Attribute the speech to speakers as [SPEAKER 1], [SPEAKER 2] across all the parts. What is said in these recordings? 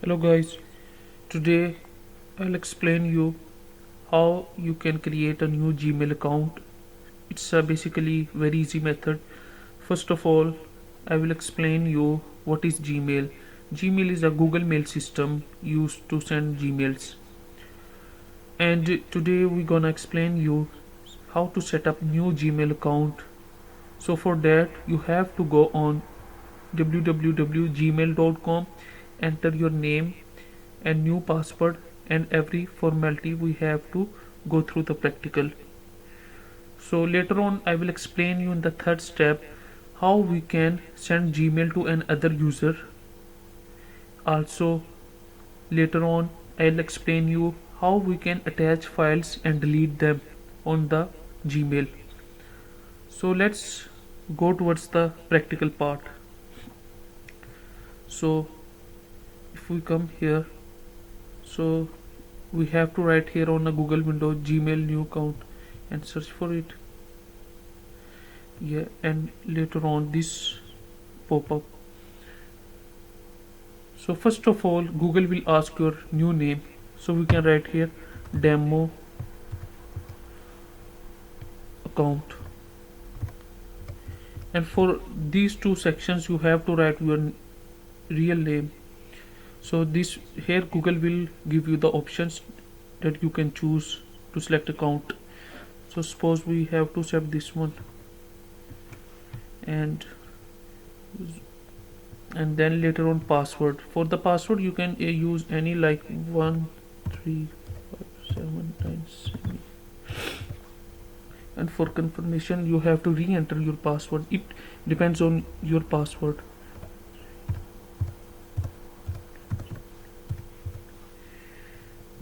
[SPEAKER 1] Hello guys, today I'll explain you how you can create a new Gmail account. It's a basically very easy method. First of all, I will explain you what is Gmail. Gmail is a Google Mail system used to send Gmails. And today we're gonna explain you how to set up new Gmail account. So for that you have to go on www.gmail.com, enter your name and new password and every formality we have to go through the practical. So later on I will explain you in the third step how we can send Gmail to another user. Also later on I'll explain you how we can attach files and delete them on the Gmail. So let's go towards the practical part. So if we come here, so we have to write here on a Google window Gmail new account and search for it. Yeah, and later on this pop up. So first of all Google will ask your new name, so we can write here demo account, and for these two sections you have to write your real name. So this here Google will give you the options that you can choose to select account. So suppose we have to set this one, and then later on password. For the password you can use any like 13579, and for confirmation you have to re-enter your password. It depends on your password.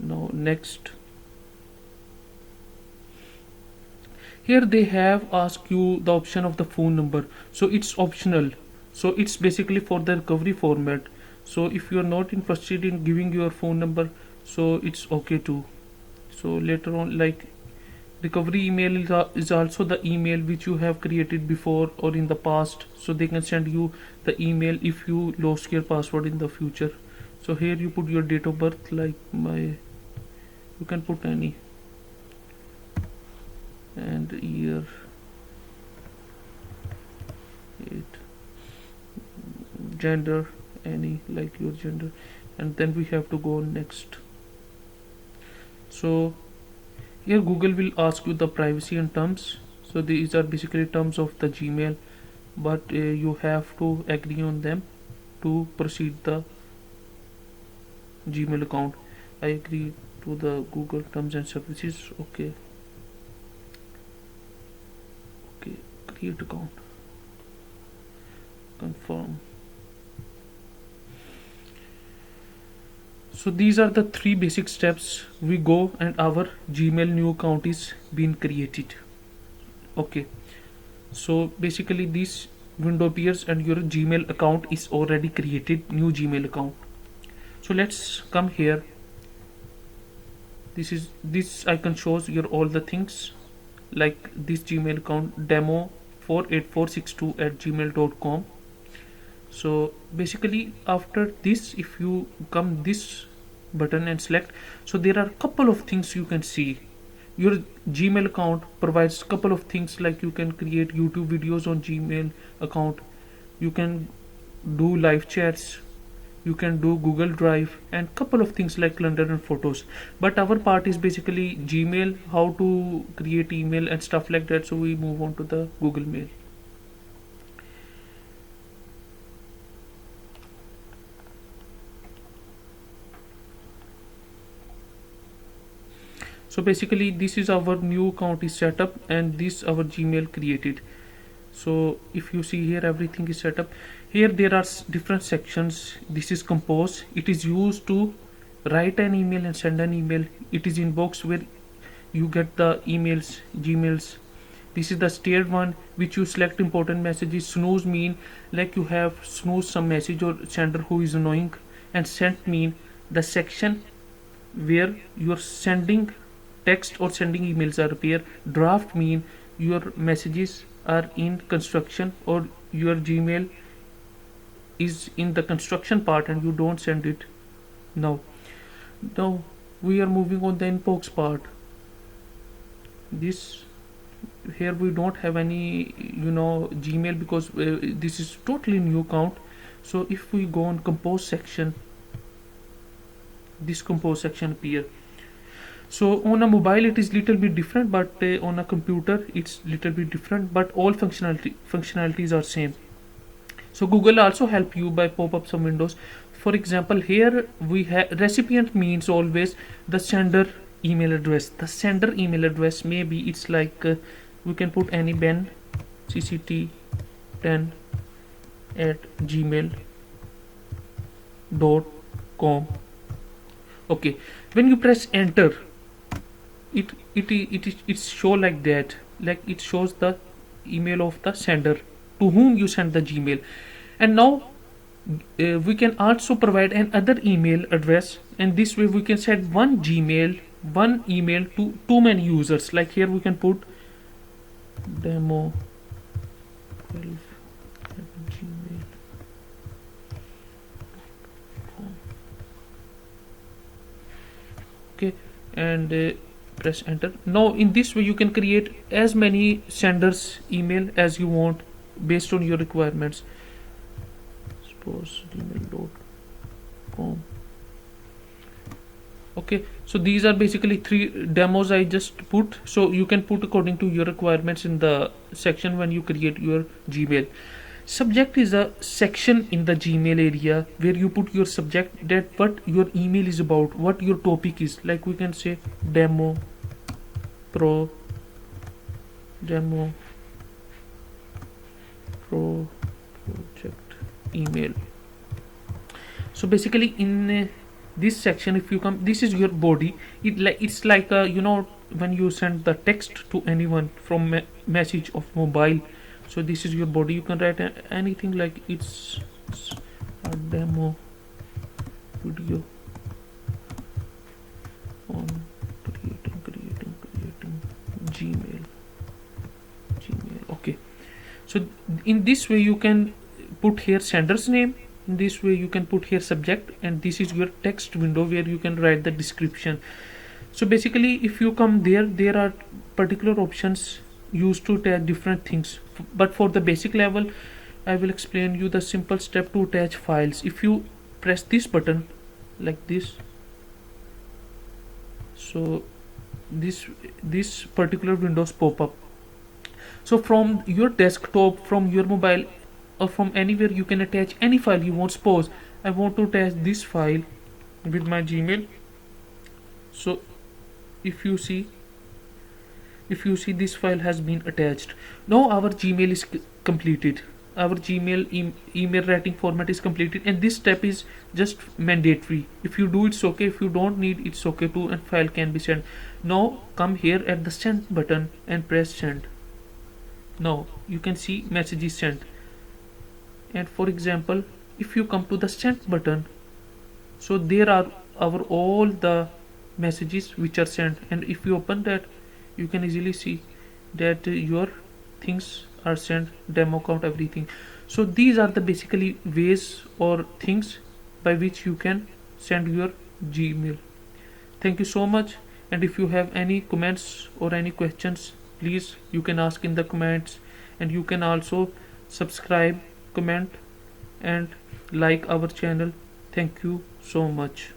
[SPEAKER 1] Now next, here they have asked you the option of the phone number, so it's optional. So it's basically for the recovery format. So if you are not interested in giving your phone number, so it's okay too. So later on, like recovery email is also the email which you have created before or in the past, so they can send you the email if you lost your password in the future. So here you put your date of birth, like you can put any, and year, it, gender, any like your gender, and then we have to go next. So here Google will ask you the privacy and terms. So these are basically terms of the Gmail, but you have to agree on them to proceed the Gmail account. I agree to the Google terms and services. Okay, okay, create account, confirm. So these are the three basic steps we go and our Gmail new account is being created. Okay, so basically this window appears and your Gmail account is already created, new Gmail account. So let's come here. This icon shows your all the things, like this Gmail account demo 48462@gmail.com. So basically after this, if you come this button and select, so there are a couple of things you can see. Your Gmail account provides a couple of things, like you can create YouTube videos on Gmail account, you can do live chats, you can do Google Drive, and couple of things like calendar and photos. But our part is basically Gmail, how to create email and stuff like that, so we move on to the Google Mail. So basically this is our new account is set up, and this our Gmail created. So if you see here, everything is set up. Here there are different sections. This is compose, it is used to write an email and send an email. It is inbox, where you get the emails, Gmails. This is the steered one, which you select important messages. Snooze mean like you have snooze some message or sender who is annoying, and sent mean the section where you're sending text or sending emails are appear. Draft mean your messages are in construction, or your Gmail is in the construction part and you don't send it. Now, now we are moving on the inbox part. This here we don't have any Gmail, because this is totally new account. So if we go on compose section, this compose section appear. So on a mobile it is little bit different, but on a computer it's little bit different, but all functionalities are same. So Google also help you by pop up some windows. For example, here we have recipient means always the sender email address. The sender email address, maybe it's like we can put any ben cct10 at gmail.com. Okay, when you press enter, it show like that, like it shows the email of the sender to whom you send the Gmail. And now we can also provide another email address, and this way we can send one email to too many users. Like here we can put demo 12 at gmail.com. Okay, and press enter. Now in this way you can create as many senders email as you want based on your requirements. Suppose gmail.com. Okay, so these are basically 3 demos I just put. So you can put according to your requirements in the section when you create your Gmail. Subject is a section in the Gmail area where you put your subject, that what your email is about, what your topic is. Like we can say demo project email. So basically in this section, if you come, this is your body. It's like when you send the text to anyone from message of mobile. So this is your body. You can write anything, like it's a demo video on creating Gmail. Okay, so in this way you can put here sender's name. In this way you can put here subject, and this is your text window where you can write the description. So basically if you come there are particular options used to attach different things, but for the basic level I will explain you the simple step to attach files. If you press this button like this, so this particular windows pop up. So from your desktop, from your mobile, or from anywhere you can attach any file you want. Suppose I want to attach this file with my Gmail. So if you see this file has been attached. Now our Gmail is completed. Our Gmail email writing format is completed, and this step is just mandatory. If you do, it's okay. If you don't need, it's okay too, and file can be sent. Now come here at the send button and press send. Now you can see message is sent. And for example, if you come to the send button, so there are all the messages which are sent, and if you open that, you can easily see that your things are sent, demo count, everything. So these are the basically ways or things by which you can send your Gmail. Thank you so much, and if you have any comments or any questions, please you can ask in the comments, and you can also subscribe, comment and like our channel. Thank you so much.